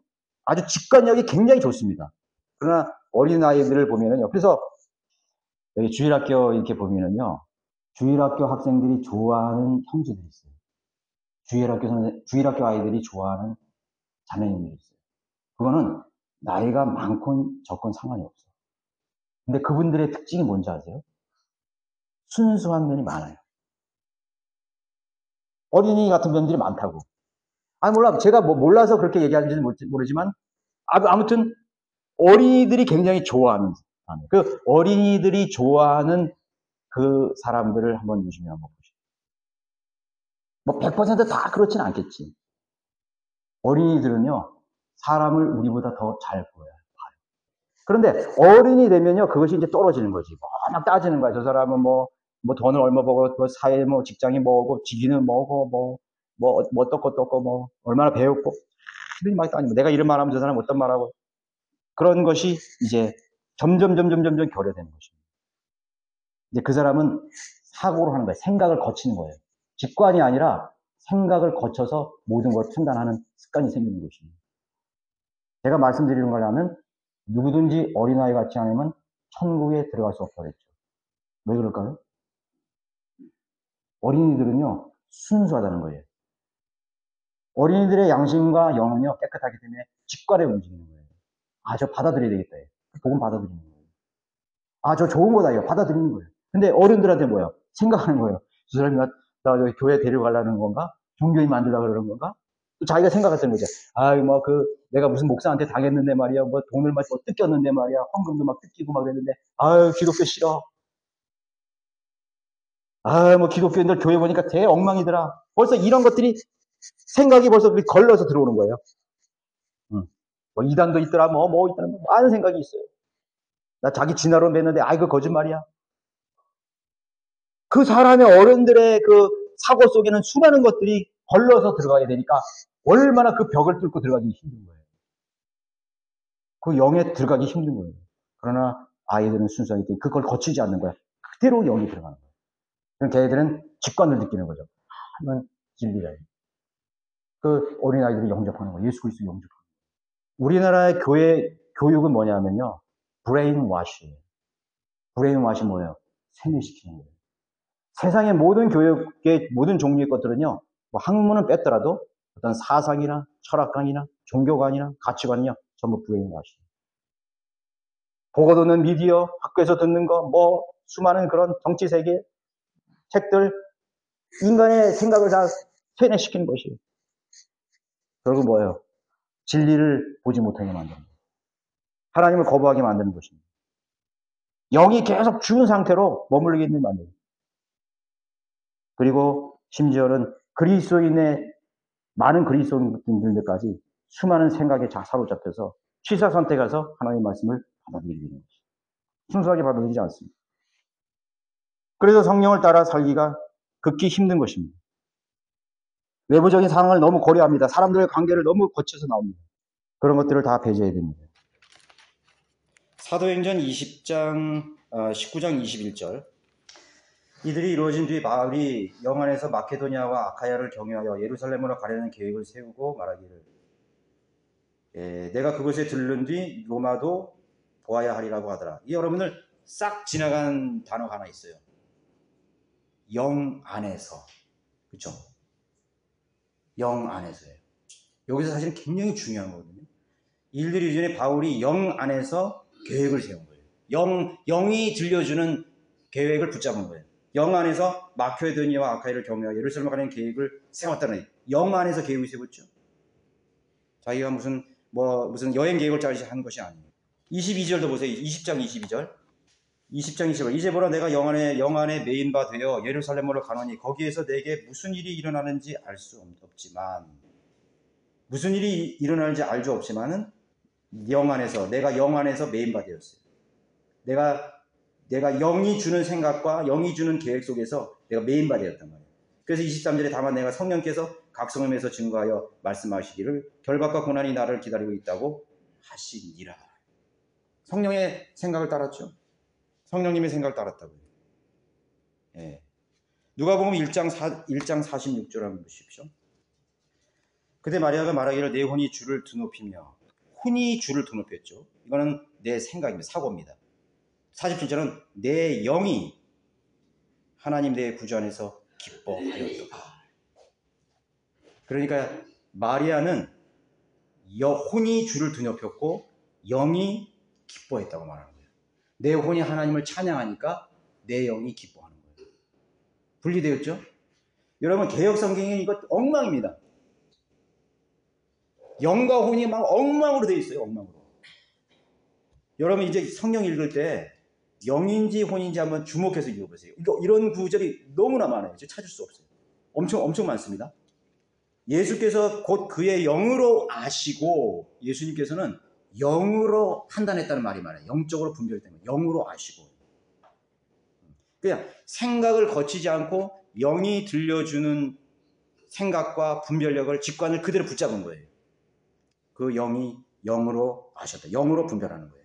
아주 직관력이 굉장히 좋습니다. 그러나 어린아이들을 보면은요, 그래서 여기 주일학교 이렇게 보면은요, 주일학교 학생들이 좋아하는 형제들이 있어요. 주일학교 아이들이 좋아하는 자매님들이 있어요. 그거는 나이가 많건 적건 상관이 없어요. 근데 그분들의 특징이 뭔지 아세요? 순수한 면이 많아요. 어린이 같은 면들이 많다고. 몰라. 제가 몰라서 그렇게 얘기하는지는 모르지만, 아무튼, 어린이들이 굉장히 좋아하는 사람. 그 어린이들이 좋아하는 그 사람들을 한번 요즘에 한번 보시죠. 100%다 그렇진 않겠지. 어린이들은요, 사람을 우리보다 더 잘 보여요. 그런데 어른이 되면요, 그것이 이제 떨어지는 거지. 막 따지는 거야. 저 사람은 돈을 얼마 벌고, 사회 직장이 뭐고, 직위는 뭐고, 어떻고, 얼마나 배웠고, 막 따지고, 내가 이런 말 하면 저 사람 어떤 말 하고, 그런 것이 이제 점점 결여되는 것입니다. 이제 그 사람은 사고로 하는 거예요. 생각을 거치는 거예요. 직관이 아니라 생각을 거쳐서 모든 걸 판단하는 습관이 생기는 것입니다. 제가 말씀드리는 걸 하면 누구든지 어린아이 같지 않으면 천국에 들어갈 수 없다고 그랬죠. 왜 그럴까요? 어린이들은요, 순수하다는 거예요. 어린이들의 양심과 영은요, 깨끗하기 때문에 직관에 움직이는 거예요. 저 받아들여야 되겠다. 복음 받아들이는 거예요. 저 좋은 거다. 이거 받아들이는 거예요. 근데 어른들한테 뭐예요? 생각하는 거예요. 저 사람이 나 저기 교회 데려가려는 건가? 종교인 만들려고 그러는 건가? 또 자기가 생각했던 거죠. 내가 무슨 목사한테 당했는데 말이야. 돈을 막 뜯겼는데 말이야. 헌금도 막 뜯기고 막 그랬는데, 기독교 싫어. 기독교인들 교회 보니까 대 엉망이더라. 벌써 이런 것들이 생각이 벌써 걸러서 들어오는 거예요. 이단도 있더라, 있더라, 많은 생각이 있어요. 나 자기 진화론 냈는데, 그거 거짓말이야. 그 사람의 어른들의 그 사고 속에는 수많은 것들이 걸러서 들어가야 되니까 얼마나 그 벽을 뚫고 들어가기 힘든 거예요. 그 영에 들어가기 힘든 거예요. 그러나 아이들은 순수하기 때문에 그걸 거치지 않는 거야. 그대로 영이 들어가는 거예요. 그럼 걔네들은 직관을 느끼는 거죠. 이건 진리다. 그 어린아이들이 영접하는 거예요. 예수 그리스도 영접하는 거예요. 우리나라의 교육은 뭐냐면요. 브레인 와시예요. 브레인 와시 뭐예요? 세뇌시키는 거예요. 세상의 모든 교육의 모든 종류의 것들은요. 학문은 뺐더라도 어떤 사상이나 철학관이나 종교관이나 가치관이요. 전부 브레인 와시. 보고 듣는 미디어, 학교에서 듣는 거, 뭐 수많은 그런 정치 세계 책들, 인간의 생각을 다 세뇌시키는 것이에요. 결국 뭐예요? 진리를 보지 못하게 만드는 거예요. 하나님을 거부하게 만드는 것입니다. 영이 계속 죽은 상태로 머물게 있는 만들어요. 그리고 심지어는 많은 그리스도인들까지 수많은 생각에 사로잡혀서 취사 선택해서 하나님의 말씀을 받아들이게 되는 것이죠. 순수하게 받아들이지 않습니다. 그래서 성령을 따라 살기가 극히 힘든 것입니다. 외부적인 상황을 너무 고려합니다. 사람들의 관계를 너무 거쳐서 나옵니다. 그런 것들을 다 배제해야 됩니다. 사도행전 19장 21절 이들이 이루어진 뒤 바울이 영 안에서 마케도니아와 아카야를 경유하여 예루살렘으로 가려는 계획을 세우고 말하기를 내가 그곳에 들른 뒤 로마도 보아야 하리라고 하더라. 이 여러분들 싹 지나간 단어가 하나 있어요. 영 안에서. 그렇죠? 영 안에서예요. 여기서 사실은 굉장히 중요한 거거든요. 일들이 이전에 바울이 영 안에서 계획을 세운 거예요. 영이 들려주는 계획을 붙잡은 거예요. 영 안에서 마케도니아와 아카야를 경유하여 예루살렘에 가는 계획을 세웠다는 거예요. 영 안에서 계획을 세웠죠. 자기가 무슨 여행 계획을 짜서 한 것이 아니에요. 22절도 보세요. 20장 22절. 20장 20절. 이제 보라 내가 영 안에 매인 바 되어 예루살렘으로 가노니 거기에서 내게 무슨 일이 일어나는지 알 수 없지만 무슨 일이 일어나는지 알 수 없지만은 내가 영 안에서 매인 바 되었어요. 내가 영이 주는 생각과 영이 주는 계획 속에서 내가 매인 바 되었단 말이에요. 그래서 23절에 다만 내가 성령께서 각성함에서 증거하여 말씀하시기를 결박과 고난이 나를 기다리고 있다고 하시니라. 성령의 생각을 따랐죠. 성령님의 생각을 따랐다고요. 예. 누가복음 1장 46절 한번 보십시오. 그때 마리아가 말하기를 내 혼이 주를 드높이며 혼이 주를 드높였죠. 이거는 내 생각입니다. 사고입니다. 47절은 내 영이 하나님 내 구주 안에서 기뻐하였도다. 그러니까 마리아는 혼이 주를 드높였고 영이 기뻐했다고 말하는 거예요. 내 혼이 하나님을 찬양하니까 내 영이 기뻐하는 거예요. 분리되었죠? 여러분 개역 성경에 이거 엉망입니다. 영과 혼이 막 엉망으로 되어 있어요. 엉망으로. 여러분 이제 성경 읽을 때 영인지 혼인지 한번 주목해서 읽어보세요. 이런 구절이 너무나 많아요. 찾을 수 없어요. 엄청 많습니다. 예수께서 곧 그의 영으로 아시고 예수님께서는 영으로 판단했다는 말이 많아요. 영적으로 분별되는 거예요. 영으로 아시고. 그냥 생각을 거치지 않고 영이 들려주는 생각과 분별력을 직관을 그대로 붙잡은 거예요. 그 영이 영으로 아셨다. 영으로 분별하는 거예요.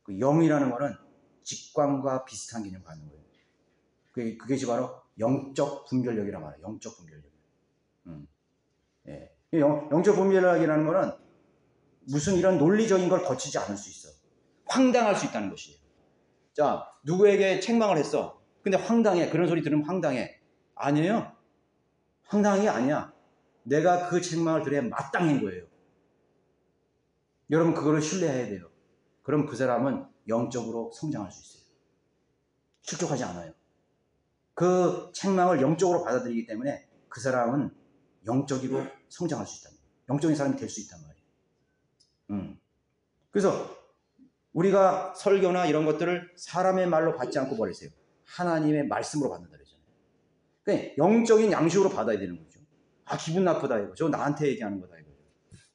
그 영이라는 거는 직관과 비슷한 개념을 갖는 거예요. 그것이 바로 영적 분별력이라고 말해요. 영적 분별력. 예. 영적 분별력이라는 거는 무슨 이런 논리적인 걸 거치지 않을 수 있어. 황당할 수 있다는 것이에요. 자, 누구에게 책망을 했어. 근데 황당해. 그런 소리 들으면 황당해. 아니에요. 황당한 게 아니야. 내가 그 책망을 들어야 마땅한 거예요. 여러분 그거를 신뢰해야 돼요. 그럼 그 사람은 영적으로 성장할 수 있어요. 실족하지 않아요. 그 책망을 영적으로 받아들이기 때문에 그 사람은 영적으로 성장할 수 있다. 영적인 사람이 될 수 있단 말이에요. 그래서 우리가 설교나 이런 것들을 사람의 말로 받지 않고 버리세요. 하나님의 말씀으로 받는다 그러잖아요. 그러니까 영적인 양식으로 받아야 되는 거죠. 아 기분 나쁘다 이거. 저 나한테 얘기하는 거다 이거.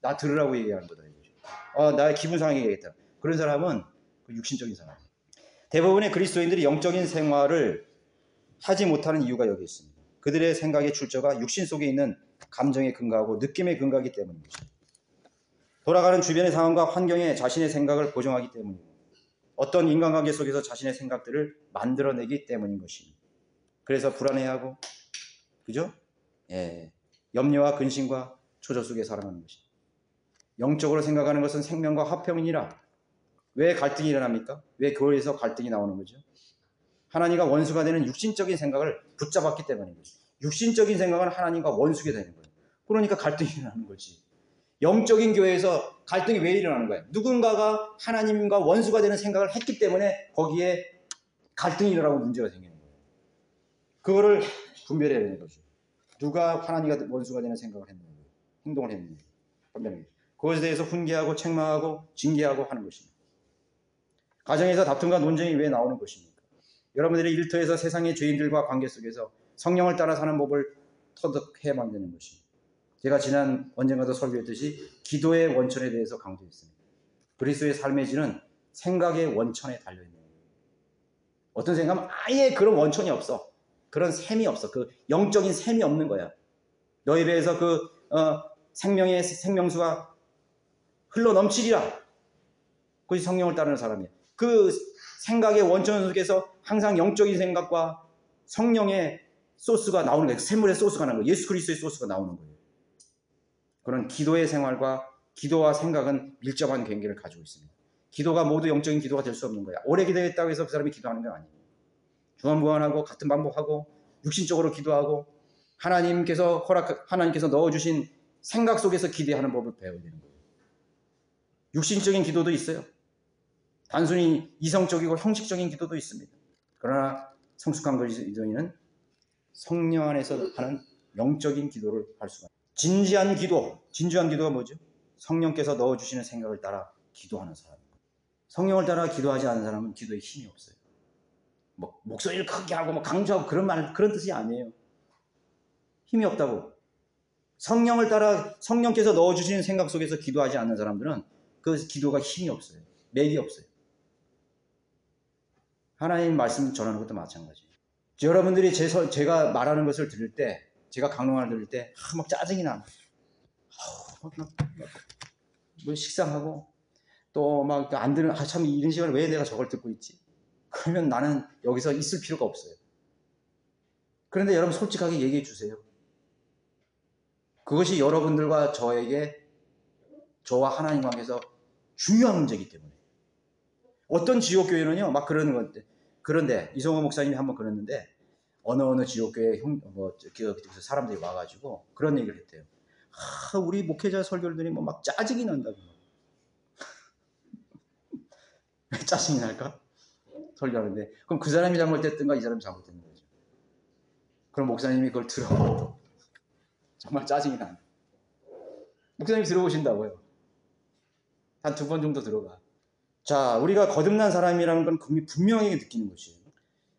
나 들으라고 얘기하는 거다 이거죠. 나의 기분 상하게 얘기했다. 그런 사람은 육신적인 사람이에요. 대부분의 그리스도인들이 영적인 생활을 하지 못하는 이유가 여기 있습니다. 그들의 생각의 출처가 육신 속에 있는 감정에 근거하고 느낌에 근거하기 때문입니다. 돌아가는 주변의 상황과 환경에 자신의 생각을 고정하기 때문이고 어떤 인간관계 속에서 자신의 생각들을 만들어내기 때문인 것입니다. 그래서 불안해하고 그죠? 예, 염려와 근심과 초조 속에 살아가는 것입니다. 영적으로 생각하는 것은 생명과 화평이니라. 왜 갈등이 일어납니까? 왜 교회에서 갈등이 나오는 거죠? 하나님과 원수가 되는 육신적인 생각을 붙잡았기 때문입니다. 육신적인 생각은 하나님과 원수가 되는 거예요. 그러니까 갈등이 일어나는 거지. 영적인 교회에서 갈등이 왜 일어나는 거예요? 누군가가 하나님과 원수가 되는 생각을 했기 때문에 거기에 갈등이 일어나고 문제가 생기는 거예요. 그거를 분별해야 되는 거죠. 누가 하나님과 원수가 되는 생각을 했는지, 행동을 했는지 판단해야 돼요. 그것에 대해서 훈계하고 책망하고 징계하고 하는 것입니다. 가정에서 다툼과 논쟁이 왜 나오는 것입니까? 여러분들이 일터에서 세상의 죄인들과 관계 속에서 성령을 따라 사는 법을 터득해 만드는 것입니다. 제가 지난 언젠가도 설교했듯이 기도의 원천에 대해서 강조했습니다. 그리스도의 삶의 질은 생각의 원천에 달려있는 거예요. 어떤 생각은 아예 그런 원천이 없어. 그런 셈이 없어. 그 영적인 셈이 없는 거야. 너희 배에서 생명의 생명수가 흘러 넘치리라. 그것이 성령을 따르는 사람이에요. 그 생각의 원천 속에서 항상 영적인 생각과 성령의 소스가 나오는 거예요. 샘물의 소스가 나오는 거예요. 예수 그리스도의 소스가 나오는 거예요. 그런 기도의 생활과 기도와 생각은 밀접한 관계를 가지고 있습니다. 기도가 모두 영적인 기도가 될 수 없는 거야. 오래 기도했다고 해서 그 사람이 기도하는 건 아니에요. 중언부언하고 같은 반복하고 육신적으로 기도하고 하나님께서 넣어주신 생각 속에서 기도하는 법을 배워야 되는 거예요. 육신적인 기도도 있어요. 단순히 이성적이고 형식적인 기도도 있습니다. 그러나 성숙한 그리스도인은 성령 안에서 하는 영적인 기도를 할 수가 있습니다. 진지한 기도가 뭐죠? 성령께서 넣어주시는 생각을 따라 기도하는 사람입니다. 성령을 따라 기도하지 않는 사람은 기도에 힘이 없어요. 목소리를 크게 하고 강조하고 그런 뜻이 아니에요. 힘이 없다고. 성령을 따라 성령께서 넣어주시는 생각 속에서 기도하지 않는 사람들은 그 기도가 힘이 없어요. 맥이 없어요. 하나님 말씀 전하는 것도 마찬가지예요. 여러분들이 제가 말하는 것을 들을 때, 제가 강론을 들을 때 막 짜증이 나. 식상하고 또 막 안 들은 참 이런 시간에 왜 내가 저걸 듣고 있지? 그러면 나는 여기서 있을 필요가 없어요. 그런데 여러분 솔직하게 얘기해 주세요. 그것이 여러분들과 저와 하나님 관계에서 중요한 문제이기 때문에. 어떤 지옥교회는요, 막 그러는 건데. 그런데 이성호 목사님이 한번 그랬는데 어느 지옥교회 사람들이 와가지고 그런 얘기를 했대요. 우리 목회자 설교를 들으면 막 짜증이 난다고. 왜 짜증이 날까? 설교하는데. 그럼 그 사람이 잘못됐든가 이 사람이 잘못된 거죠. 그럼 목사님이 그걸 들어보고 정말 짜증이 난다. 목사님이 들어보신다고요. 한 2번 정도 들어가. 자, 우리가 거듭난 사람이라는 건 분명히 느끼는 것이에요.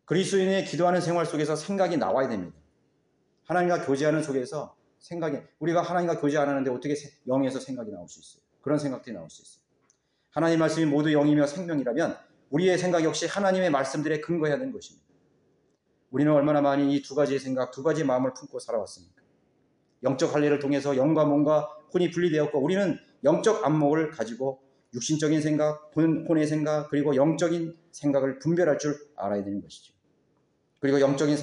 그리스도인의 기도하는 생활 속에서 생각이 나와야 됩니다. 하나님과 교제하는 속에서 우리가 하나님과 교제 안 하는데 어떻게 영에서 생각이 나올 수 있어요? 그런 생각들이 나올 수 있어요. 하나님 말씀이 모두 영이며 생명이라면 우리의 생각 역시 하나님의 말씀들에 근거해야 되는 것입니다. 우리는 얼마나 많이 이 2가지의 생각, 2가지의 마음을 품고 살아왔습니까? 영적 할례를 통해서 영과 몸과 혼이 분리되었고 우리는 영적 안목을 가지고 육신적인 생각, 혼의 생각, 그리고 영적인 생각을 분별할 줄 알아야 되는 것이죠. 그리고 영적인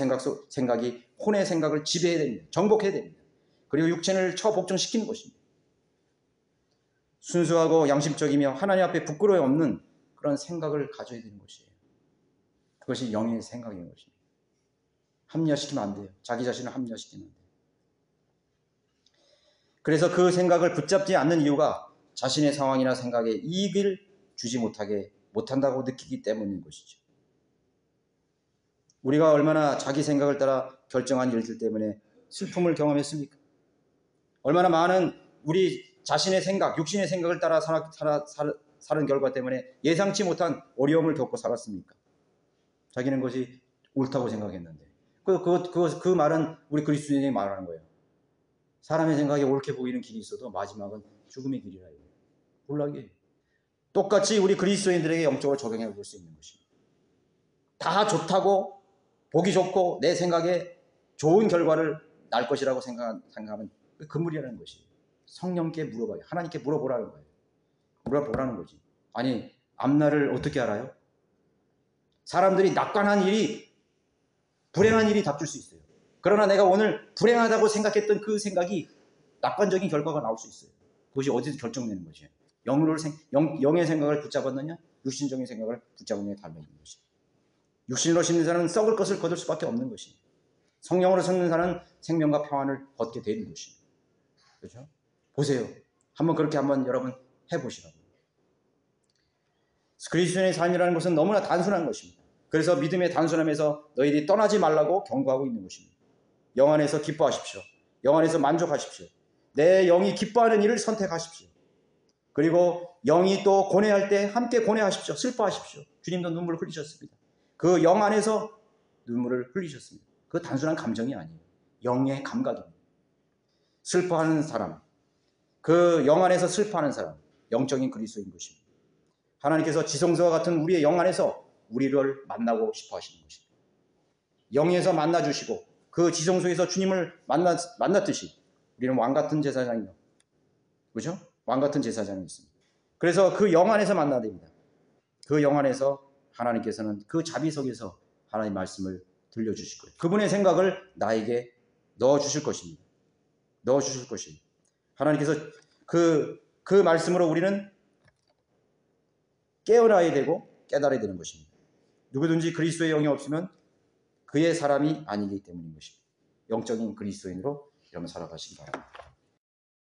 생각이 혼의 생각을 지배해야 됩니다. 정복해야 됩니다. 그리고 육체를 처복종시키는 것입니다. 순수하고 양심적이며 하나님 앞에 부끄러움이 없는 그런 생각을 가져야 되는 것이에요. 그것이 영의 생각인 것입니다. 합리화시키면 안 돼요. 자기 자신을 합리화시키면 안 돼요. 그래서 그 생각을 붙잡지 않는 이유가 자신의 상황이나 생각에 이익을 주지 못한다고 느끼기 때문인 것이죠. 우리가 얼마나 자기 생각을 따라 결정한 일들 때문에 슬픔을 경험했습니까? 얼마나 많은 우리 자신의 생각, 육신의 생각을 따라 사는 결과 때문에 예상치 못한 어려움을 겪고 살았습니까? 자기는 그것이 옳다고 생각했는데. 그 말은 우리 그리스도인이 말하는 거예요. 사람의 생각에 옳게 보이는 길이 있어도 마지막은 죽음의 길이라 이거예요. 몰락이에요. 똑같이 우리 그리스도인들에게 영적으로 적용해 볼 수 있는 것입니다. 다 좋다고 보기 좋고 내 생각에 좋은 결과를 날 것이라고 생각하면 금물이라는 것이에요. 성령께 물어봐요. 하나님께 물어보라는 거예요. 물어보라는 거지. 아니 앞날을 어떻게 알아요? 사람들이 낙관한 일이 불행한 일이 답줄 수 있어요. 그러나 내가 오늘 불행하다고 생각했던 그 생각이 낙관적인 결과가 나올 수 있어요. 그것이 어디서 결정되는 것이에요. 영의 생각을 붙잡았느냐 육신적인 생각을 붙잡느냐에 달려있는 것이에요. 육신으로 심는 자는 썩을 것을 거둘 수밖에 없는 것이에요. 성령으로 심는 자는 생명과 평안을 얻게 되는 것이에요. 그렇죠? 보세요. 한번 그렇게 한번 여러분 해보시라고. 그리스도인의 삶이라는 것은 너무나 단순한 것입니다. 그래서 믿음의 단순함에서 너희들이 떠나지 말라고 경고하고 있는 것입니다. 영 안에서 기뻐하십시오. 영 안에서 만족하십시오. 내 영이 기뻐하는 일을 선택하십시오. 그리고 영이 또 고뇌할 때 함께 고뇌하십시오. 슬퍼하십시오. 주님도 눈물을 흘리셨습니다. 그 영 안에서 눈물을 흘리셨습니다. 그 단순한 감정이 아니에요. 영의 감각입니다. 슬퍼하는 사람, 그 영 안에서 슬퍼하는 사람, 영적인 그리스도인 것입니다. 하나님께서 지성소와 같은 우리의 영 안에서 우리를 만나고 싶어 하시는 것입니다. 영에서 만나주시고 그 지성소에서 주님을 만났듯이 우리는 왕같은 제사장이요. 그죠? 왕같은 제사장이 있습니다. 그래서 그 영 안에서 만나야 됩니다. 그 영 안에서 하나님께서는 그 자비석에서 하나님 말씀을 들려주실 거예요. 그분의 생각을 나에게 넣어주실 것입니다. 넣어주실 것입니다. 하나님께서 그 말씀으로 우리는 깨어나야 되고 깨달아야 되는 것입니다. 누구든지 그리스도의 영이 없으면 그의 사람이 아니기 때문인 것입니다. 영적인 그리스도인으로 여러분 살아가시기 바랍니다.